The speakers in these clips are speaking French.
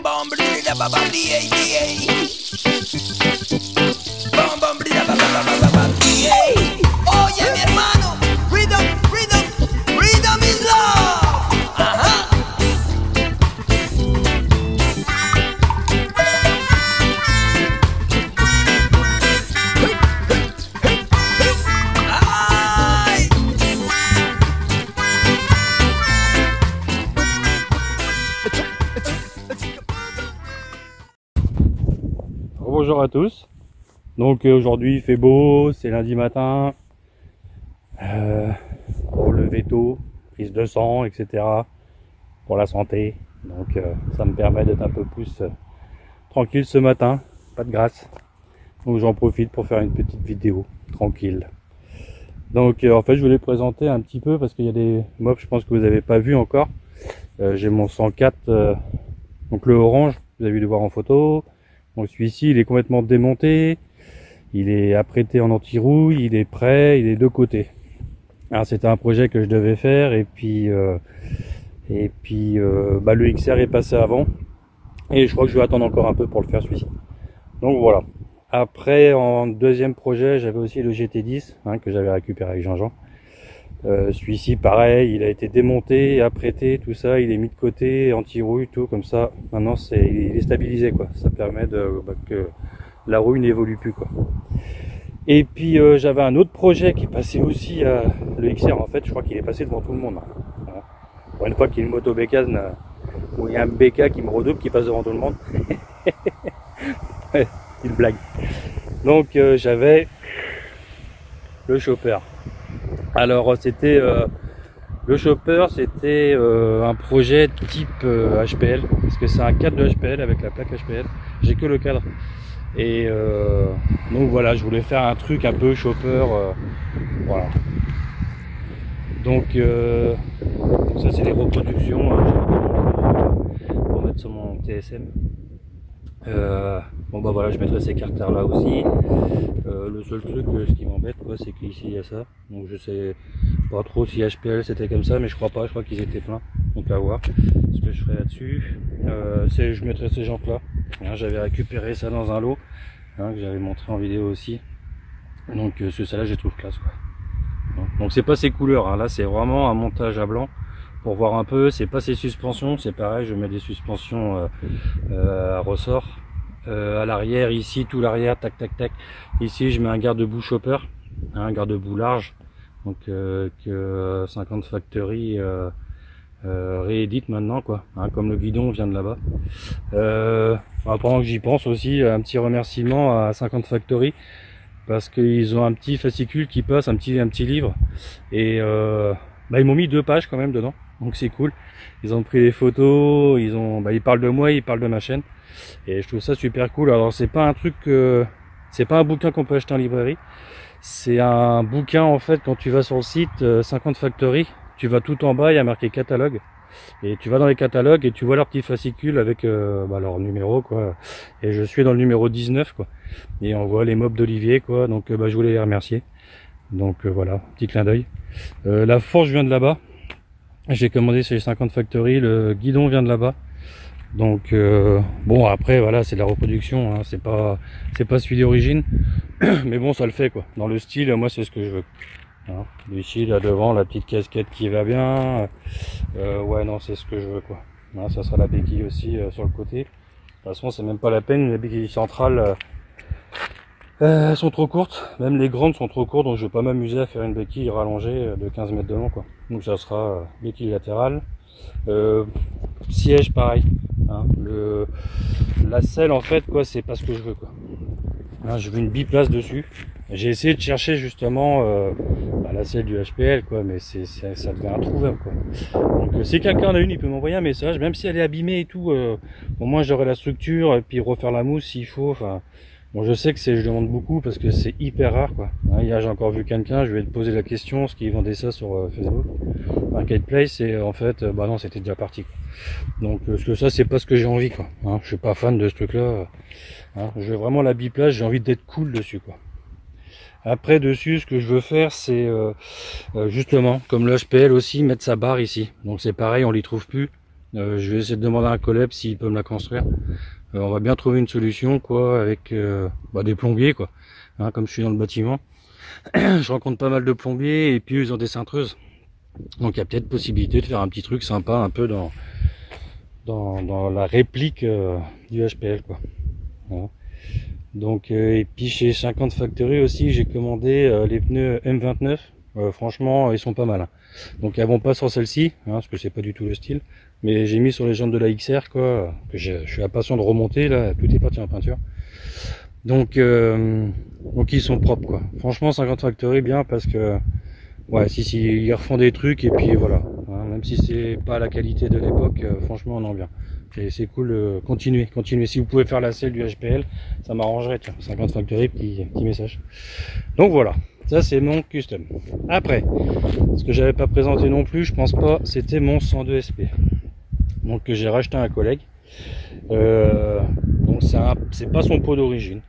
Bam bam blida ba ba di di. Bam bam blida ba ba ba ba ba di. Oye mi hermano, rhythm, rhythm, rhythm is love. Ajá. Ay. Bonjour à tous. Donc aujourd'hui il fait beau, c'est lundi matin. Pour le veto, prise de sang, etc. Pour la santé. Donc ça me permet d'être un peu plus tranquille ce matin. Pas de grasse. Donc j'en profite pour faire une petite vidéo tranquille. Donc en fait je voulais présenter un petit peu parce qu'il y a des mobs je pense que vous n'avez pas vu encore. J'ai mon 104, donc le orange, vous avez dû le voir en photo. Donc celui-ci il est complètement démonté, il est apprêté en anti-rouille, il est prêt, il est de côté. Alors c'était un projet que je devais faire et puis le XR est passé avant et je crois que je vais attendre encore un peu pour le faire celui-ci. Donc voilà. Après en deuxième projet j'avais aussi le GT10 que j'avais récupéré avec Jean-Jean. Celui-ci pareil, il a été démonté, apprêté, tout ça, il est mis de côté, anti-rouille, tout comme ça. Maintenant il est stabilisé quoi. Ça permet que la rouille n'évolue plus quoi. Et puis j'avais un autre projet qui passait aussi le XR en fait, je crois qu'il est passé devant tout le monde. Voilà. Pour une fois qu'il y a une moto bécane où il y a un BK qui me redouble qui passe devant tout le monde. Une blague. Donc j'avais le chopper. Alors c'était le chopper, c'était un projet type HPL parce que c'est un cadre de HPL avec la plaque HPL. J'ai que le cadre et donc voilà, je voulais faire un truc un peu chopper, voilà. Donc ça c'est des reproductions pour mettre sur mon TSM. Bon bah voilà, je mettrai ces carters là aussi. Le seul truc ce qui m'embête quoi, c'est qu'ici il y a ça, donc je sais pas trop si HPL c'était comme ça, mais je crois pas, je crois qu'ils étaient pleins, donc à voir ce que je ferai là dessus. Je mettrai ces jantes là, j'avais récupéré ça dans un lot que j'avais montré en vidéo aussi, donc ça là je les trouve classe quoi. Donc c'est pas ces couleurs là c'est vraiment un montage à blanc pour voir un peu. C'est pas ces suspensions, c'est pareil, je mets des suspensions à ressort à l'arrière, ici tout l'arrière, tac tac tac. Ici je mets un garde-boue chopper, un garde-boue large, donc que 50 Factory réédite maintenant quoi, comme le guidon vient de là-bas. Pendant que j'y pense aussi, un petit remerciement à 50 Factory parce qu'ils ont un petit fascicule qui passe, un petit livre, et ils m'ont mis 2 pages quand même dedans, donc c'est cool. Ils ont pris les photos, ils parlent de moi, ils parlent de ma chaîne, et je trouve ça super cool. Alors c'est pas un truc, c'est pas un bouquin qu'on peut acheter en librairie, c'est un bouquin en fait. Quand tu vas sur le site 50 Factory, tu vas tout en bas, il y a marqué catalogue, et tu vas dans les catalogues et tu vois leur petit fascicule avec leur numéro quoi, et je suis dans le numéro 19 quoi, et on voit les mobs d'Olivier quoi, donc je voulais les remercier. Donc voilà, petit clin d'œil. La fourche vient de là-bas, j'ai commandé chez 50 Factory, le guidon vient de là-bas. Donc bon après voilà, c'est de la reproduction, c'est pas celui d'origine, mais bon ça le fait quoi. Dans le style, moi c'est ce que je veux. Ici là devant, la petite casquette qui va bien, ouais non c'est ce que je veux quoi. Ça sera la béquille aussi sur le côté. De toute façon c'est même pas la peine, les béquilles centrales elles sont trop courtes, même les grandes sont trop courtes, donc je vais pas m'amuser à faire une béquille rallongée de 15 mètres de long quoi. Donc ça sera béquille latérale. Siège pareil, la selle en fait quoi, c'est pas ce que je veux quoi. Je veux une biplace dessus. J'ai essayé de chercher justement la selle du HPL quoi, mais ça devient introuvable quoi. Donc si quelqu'un en a une, il peut m'envoyer un message, même si elle est abîmée et tout, au moins j'aurai la structure et puis refaire la mousse s'il faut. Enfin bon, je sais que je demande beaucoup parce que c'est hyper rare quoi. Hier j'ai encore vu quelqu'un, je lui ai posé la question, ce qui vendait ça sur Facebook, Marketplace, et en fait non, c'était déjà parti quoi. Donc parce que ça c'est pas ce que j'ai envie quoi. Je suis pas fan de ce truc là. Je veux vraiment la biplace, j'ai envie d'être cool dessus quoi. Après dessus, ce que je veux faire, c'est justement comme le HPL aussi, mettre sa barre ici. Donc c'est pareil, on l'y trouve plus. Je vais essayer de demander à un collègue s'il peut me la construire. On va bien trouver une solution quoi avec des plombiers quoi. Hein, comme je suis dans le bâtiment, je rencontre pas mal de plombiers et puis ils ont des cintreuses. Donc il y a peut-être possibilité de faire un petit truc sympa un peu dans la réplique du HPL quoi. Voilà. Donc et puis chez 50 Factory aussi j'ai commandé les pneus M29. Franchement ils sont pas mal. Hein. Donc elles vont pas sur celle-ci hein, parce que c'est pas du tout le style. Mais j'ai mis sur les jantes de la XR quoi. Que je suis impatient de remonter là. Tout est parti en peinture. Donc ils sont propres quoi. Franchement 50 Factory bien parce que ouais si ils refont des trucs et puis voilà. Hein, même si c'est pas la qualité de l'époque, franchement on en vient. C'est cool, continuez. Si vous pouvez faire la selle du HPL, ça m'arrangerait. Tiens, 50 Factory, petit message. Donc voilà, ça c'est mon custom. Après, ce que j'avais pas présenté non plus, je pense pas, c'était mon 102 SP. Donc que j'ai racheté à un collègue. Donc c'est pas son pot d'origine.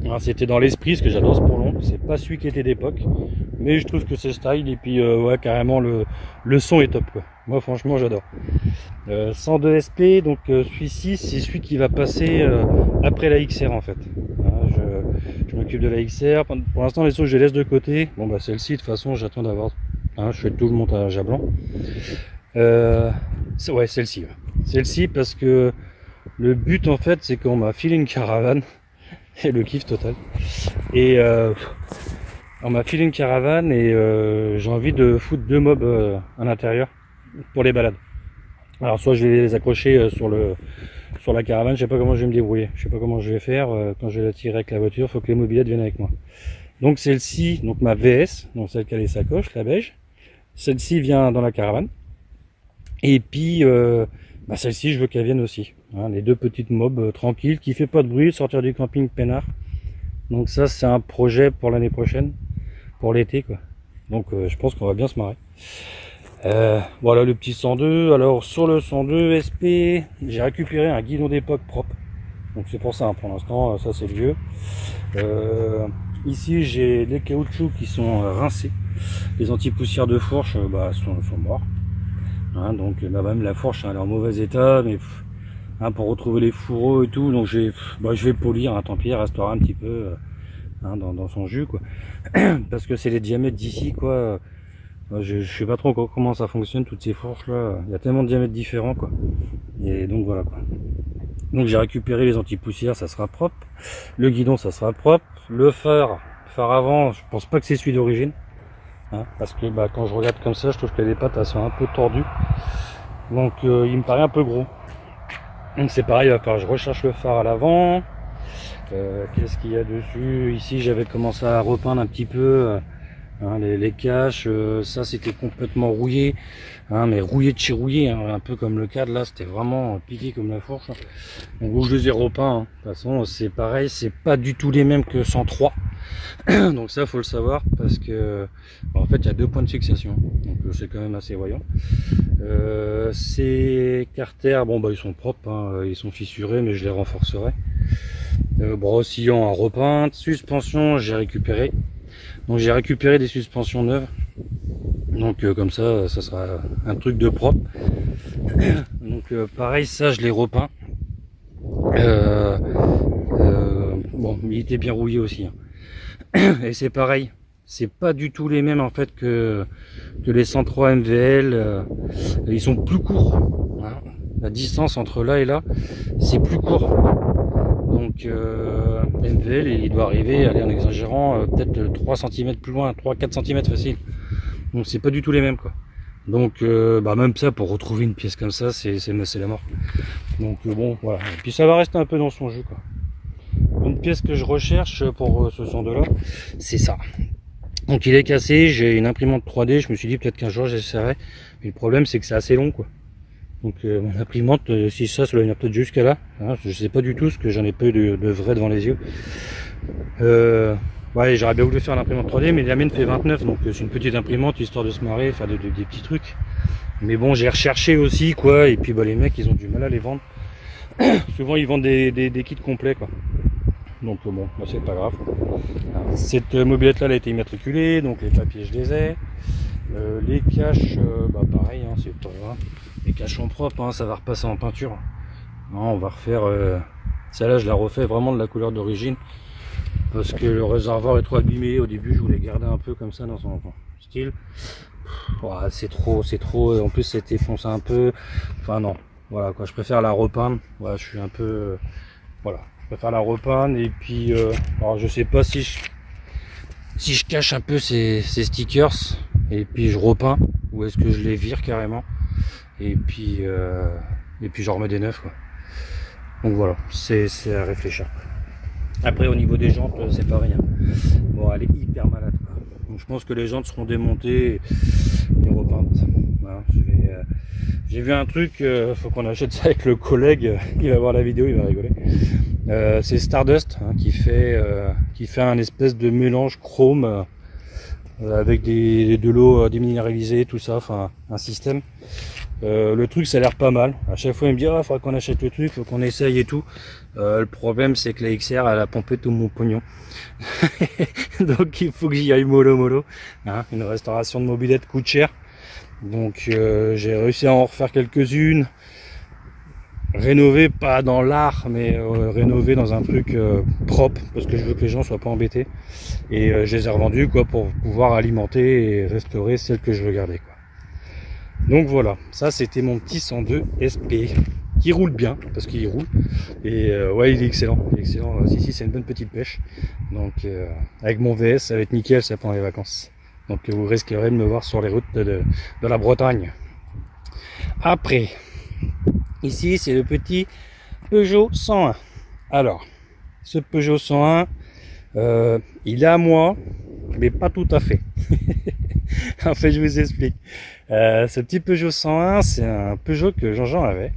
Hein, c'était dans l'esprit, parce que j'adore ce pont long. C'est pas celui qui était d'époque, mais je trouve que c'est style et puis ouais carrément le son est top quoi. Moi franchement j'adore. 102 SP, donc celui-ci c'est celui qui va passer après la XR en fait. Hein, je m'occupe de la XR. Pour l'instant les autres je les laisse de côté. Bon bah celle-ci de toute façon j'attends d'avoir. Hein, je fais tout le montage à blanc. Ouais celle-ci. Ouais. Celle-ci parce que le but en fait c'est qu'on m'a filé une caravane. Et le kiff total. Et on m'a filé une caravane et j'ai envie de foutre 2 mobs à l'intérieur pour les balades. Alors soit je vais les accrocher sur la caravane, je sais pas comment je vais me débrouiller, je sais pas comment je vais faire quand je vais la tirer avec la voiture, faut que les mobylettes viennent avec moi. Donc celle-ci, donc ma VS, donc celle qui a les sacoches, la beige, celle-ci vient dans la caravane. Et puis celle-ci je veux qu'elle vienne aussi. Hein, les 2 petites mobs tranquilles, qui fait pas de bruit, sortir du camping peinard. Donc ça c'est un projet pour l'année prochaine, pour l'été quoi. Donc je pense qu'on va bien se marrer. Voilà le petit 102. Alors sur le 102 SP, j'ai récupéré un guidon d'époque propre. Donc c'est pour ça hein, pour l'instant, ça c'est vieux. Ici j'ai des caoutchoucs qui sont rincés. Les anti-poussières de fourche sont morts. Hein, donc même la fourche elle est en mauvais état, mais hein, pour retrouver les fourreaux et tout, donc je vais polir, hein, tant pis, elle restera un petit peu hein, dans son jus quoi. Parce que c'est les diamètres d'ici quoi. Je sais pas trop encore comment ça fonctionne toutes ces fourches là. Il y a tellement de diamètres différents quoi. Et donc voilà quoi. Donc j'ai récupéré les anti-poussières, ça sera propre. Le guidon ça sera propre. Le phare avant, je pense pas que c'est celui d'origine. Hein, parce que quand je regarde comme ça, je trouve que les pattes elles sont un peu tordues. Donc il me paraît un peu gros. Donc c'est pareil, il va falloir que je recherche le phare à l'avant. Qu'est-ce qu'il y a dessus? Ici j'avais commencé à repeindre un petit peu hein, les caches. Ça c'était complètement rouillé, hein, mais rouillé de chez rouillé, hein, un peu comme le cadre là, c'était vraiment piqué comme la fourche. Donc je les ai repeints. Hein. De toute façon c'est pareil, c'est pas du tout les mêmes que 103. Donc ça faut le savoir parce que en fait il y a 2 points de fixation, donc c'est quand même assez voyant. Ces carters ils sont propres, hein, ils sont fissurés mais je les renforcerai. Brossillon à repeindre. Suspension j'ai récupéré, donc j'ai récupéré des suspensions neuves, donc comme ça sera un truc de propre. Donc pareil, ça je l'ai repeint. Il était bien rouillé aussi, hein. Et c'est pareil, c'est pas du tout les mêmes en fait que les 103 MVL. Ils sont plus courts, hein. La distance entre là et là c'est plus court. Donc MVL il doit arriver, aller en exagérant, peut-être 3 cm plus loin, 3-4 cm facile. Donc c'est pas du tout les mêmes quoi. Donc même ça, pour retrouver une pièce comme ça, c'est la mort. Donc bon voilà, et puis ça va rester un peu dans son jeu quoi. Une pièce que je recherche pour ce 102 là, c'est ça. Donc il est cassé, j'ai une imprimante 3D, je me suis dit peut-être qu'un jour j'essaierai, mais le problème c'est que c'est assez long quoi. Donc mon imprimante, si ça doit venir peut-être jusqu'à là, hein, je sais pas du tout, parce que j'en ai pas eu de vrai devant les yeux. Ouais, j'aurais bien voulu faire l'imprimante 3D, mais la mienne fait 29, donc c'est une petite imprimante histoire de se marrer, faire des petits trucs. Mais bon, j'ai recherché aussi quoi, et puis les mecs ils ont du mal à les vendre. Souvent ils vendent des kits complets quoi. Donc bon, c'est pas grave. Alors, cette mobilette là elle a été immatriculée, donc les papiers je les ai. Les caches, pareil, hein, c'est pas grave. les cachons propres, hein, ça va repasser en peinture. Non, on va refaire celle-là, je la refais vraiment de la couleur d'origine parce que le réservoir est trop abîmé. Au début je voulais garder un peu comme ça dans son style. Ouais, c'est trop, en plus c'était foncé un peu, enfin non, voilà quoi, je préfère la repeindre. Ouais, je suis un peu voilà, je préfère la repeindre. Et puis alors je sais pas si je cache un peu ces stickers et puis je repeins, ou est-ce que je les vire carrément et puis j'en remets des neufs quoi. Donc voilà, c'est à réfléchir. Après au niveau des jantes, c'est pareil, hein. Bon, elle est hyper malade quoi. Donc je pense que les jantes seront démontées et repeintes. Voilà, j'ai vu un truc, faut qu'on achète ça avec le collègue, il va voir la vidéo, il va rigoler. C'est Stardust, hein, qui fait un espèce de mélange chrome avec de l'eau déminéralisée, tout ça, enfin un système. Le truc ça a l'air pas mal. À chaque fois il me dit ah, faudra qu'on achète le truc, faut qu'on essaye et tout. Le problème c'est que la XR elle a pompé tout mon pognon. Donc il faut que j'y aille mollo. Hein, une restauration de mobilette coûte cher. Donc j'ai réussi à en refaire quelques-unes. Rénover pas dans l'art, mais rénover dans un truc propre, parce que je veux que les gens soient pas embêtés. Et je les ai revendus quoi, pour pouvoir alimenter et restaurer celles que je veux garder quoi. Donc voilà, ça c'était mon petit 102 SP qui roule bien parce qu'il roule et ouais il est excellent, si c'est une bonne petite pêche. Donc avec mon VS ça va être nickel ça pendant les vacances. Donc vous risquerez de me voir sur les routes de la Bretagne. Après ici c'est le petit Peugeot 101. Alors ce Peugeot 101 il est à moi mais pas tout à fait. En fait je vous explique. Ce petit Peugeot 101 c'est un Peugeot que Jean-Jean avait,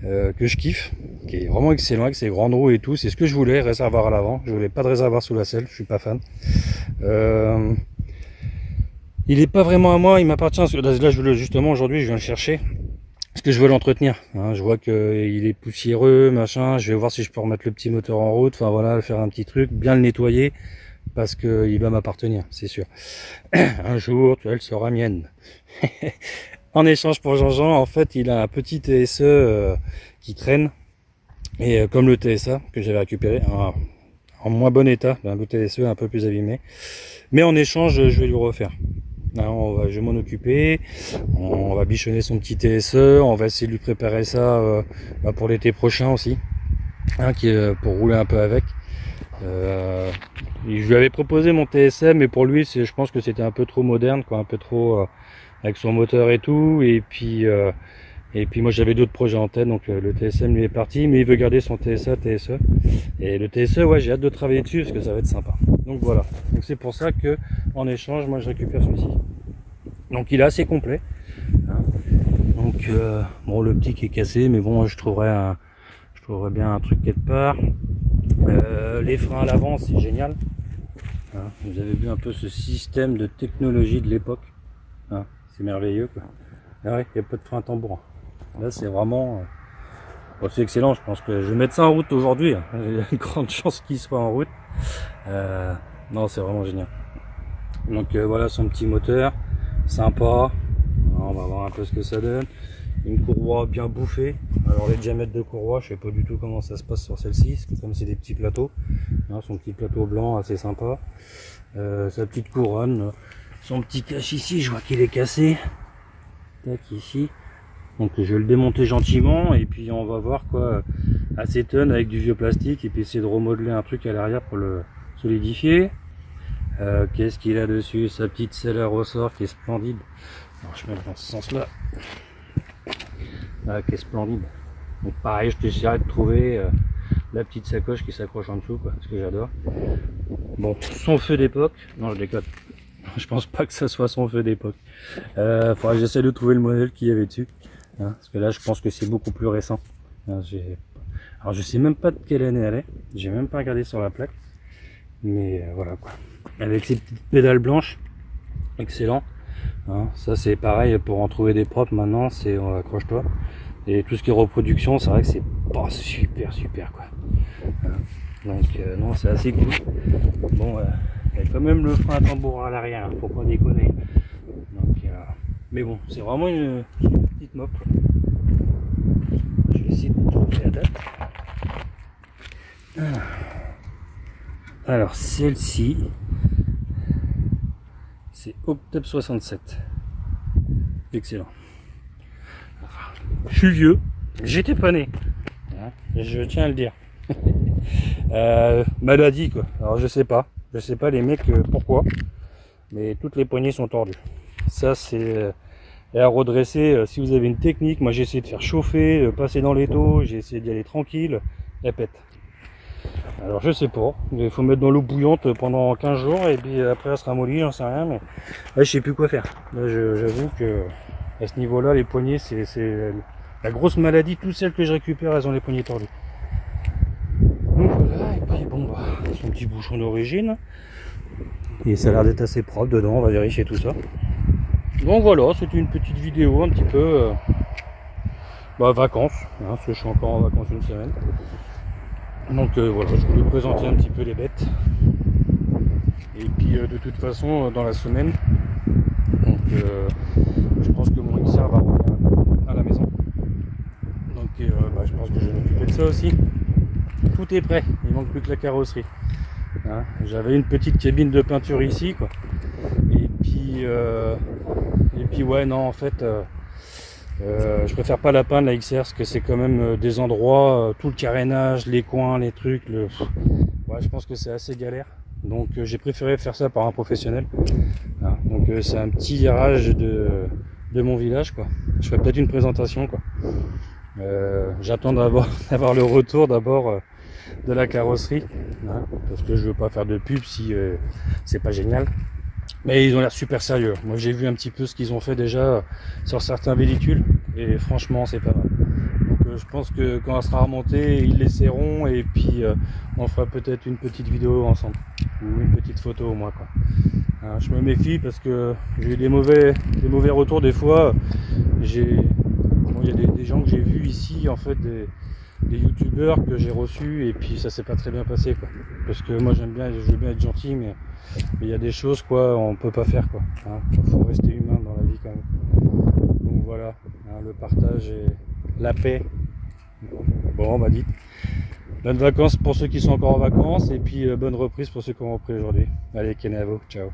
que je kiffe, qui est vraiment excellent avec ses grandes roues et tout. C'est ce que je voulais, réservoir à l'avant. Je voulais pas de réservoir sous la selle, je suis pas fan. Il est pas vraiment à moi, il m'appartient. Là je justement aujourd'hui je viens le chercher parce que je veux l'entretenir, hein. Je vois qu'il est poussiéreux machin, je vais voir si je peux remettre le petit moteur en route, enfin voilà, faire un petit truc, bien le nettoyer parce que il va m'appartenir, c'est sûr. Un jour elle sera mienne. En échange pour Jean-Jean, en fait il a un petit TSE qui traîne, et comme le TSA que j'avais récupéré en moins bon état, un TSE un peu plus abîmé, mais en échange je vais lui refaire. Alors, je vais m'en occuper, on va bichonner son petit TSE, on va essayer de lui préparer ça pour l'été prochain aussi, hein, pour rouler un peu avec. Je lui avais proposé mon TSM, mais pour lui je pense que c'était un peu trop moderne quoi, un peu trop avec son moteur et tout, et puis moi j'avais d'autres projets en tête, donc le TSM lui est parti, mais il veut garder son TSE, et le TSE ouais j'ai hâte de travailler dessus parce que ça va être sympa. Donc voilà, donc c'est pour ça que en échange moi je récupère celui-ci. Donc il est assez complet, hein. Donc bon le petit qui est cassé, mais bon je trouverais bien un truc quelque part. Les freins à l'avant c'est génial, hein. Vous avez vu un peu ce système de technologie de l'époque, hein. C'est merveilleux quoi. Ah ouais, il n'y a pas de frein à tambour. Là c'est vraiment bon, c'est excellent. Je pense que je vais mettre ça en route aujourd'hui, hein. Il y a une grande chance qu'il soit en route. Non c'est vraiment génial. Donc voilà son petit moteur sympa, on va voir un peu ce que ça donne. Une courroie bien bouffée. Alors les diamètres de courroie je sais pas du tout comment ça se passe sur celle-ci, parce que comme c'est des petits plateaux, hein, son petit plateau blanc assez sympa, sa petite couronne, son petit cache ici je vois qu'il est cassé, tac ici, donc je vais le démonter gentiment et puis on va voir quoi, acétone avec du vieux plastique, et puis essayer de remodeler un truc à l'arrière pour le solidifier. Qu'est-ce qu'il a dessus, sa petite selle à ressort qui est splendide. Alors je mets dans ce sens là, qui est splendide. Donc pareil je t'essaierai de trouver la petite sacoche qui s'accroche en dessous quoi, ce que j'adore. Bon, son feu d'époque, non je déconne, je pense pas que ça soit son feu d'époque. Faudra que j'essaie de trouver le modèle qu'il y avait dessus, hein, parce que là je pense que c'est beaucoup plus récent, hein. Alors je sais même pas de quelle année elle est, j'ai même pas regardé sur la plaque, mais voilà quoi, avec ses petites pédales blanches, excellent, hein. Ça c'est pareil pour en trouver des propres maintenant, c'est accroche-toi. Et tout ce qui est reproduction, c'est vrai que c'est pas super quoi. Donc non, c'est assez cool. Bon, il y a quand même le frein à tambour à l'arrière, hein, faut pas déconner. Donc, mais bon, c'est vraiment une petite mop. Alors celle-ci, c'est Octobre 67. Excellent. Je suis vieux, j'étais pas né, hein, je tiens à le dire. Maladie quoi. Alors je sais pas les mecs pourquoi, mais toutes les poignées sont tordues. Ça c'est à redresser. Si vous avez une technique, moi j'ai essayé de faire chauffer, passer dans l'étau, j'ai essayé d'y aller tranquille, elle pète. Alors je sais pas, il faut mettre dans l'eau bouillante pendant 15 jours et puis après elle sera mollie, j'en sais rien, mais là je sais plus quoi faire. Là j'avoue que à ce niveau là les poignées c'est la grosse maladie. Toutes celles que je récupère elles ont les poignées tordues. Donc voilà, et puis bon bah son petit bouchon d'origine et ça a l'air d'être assez propre dedans, on va vérifier tout ça. Donc voilà, c'était une petite vidéo un petit peu vacances, hein, parce que je suis encore en vacances une semaine. Donc voilà, je voulais présenter un petit peu les bêtes. Et puis de toute façon, dans la semaine, donc je pense que mon XR va revenir à la maison. Donc je pense que je vais m'occuper de ça aussi. Tout est prêt, il manque plus que la carrosserie. Hein, j'avais une petite cabine de peinture ici, quoi. Et puis ouais, non, en fait, je préfère pas la peindre la XR parce que c'est quand même des endroits, tout le carénage, les coins, les trucs, ouais, je pense que c'est assez galère. Donc j'ai préféré faire ça par un professionnel. Hein, donc c'est un petit virage de mon village, quoi. Je ferai peut-être une présentation, quoi. J'attends d'avoir le retour d'abord de la carrosserie, hein, parce que je veux pas faire de pub si c'est pas génial. Mais ils ont l'air super sérieux. Moi j'ai vu un petit peu ce qu'ils ont fait déjà sur certains véhicules et franchement c'est pas mal. Donc je pense que quand elle sera remontée, ils l'essaieront et puis on fera peut-être une petite vidéo ensemble ou une petite photo au moins, quoi. Hein, je me méfie parce que j'ai eu des mauvais retours des fois. Il y a des gens que j'ai vus ici, en fait des youtubeurs que j'ai reçus et puis ça s'est pas très bien passé, quoi. Parce que moi je veux bien être gentil, mais il y a des choses, quoi, on peut pas faire, quoi. Hein, faut rester humain dans la vie quand même. Donc voilà, hein, le partage et la paix. Bon, on m'a dit. Bonnes vacances pour ceux qui sont encore en vacances et puis bonne reprise pour ceux qui ont repris aujourd'hui. Allez, Kenavo, ciao.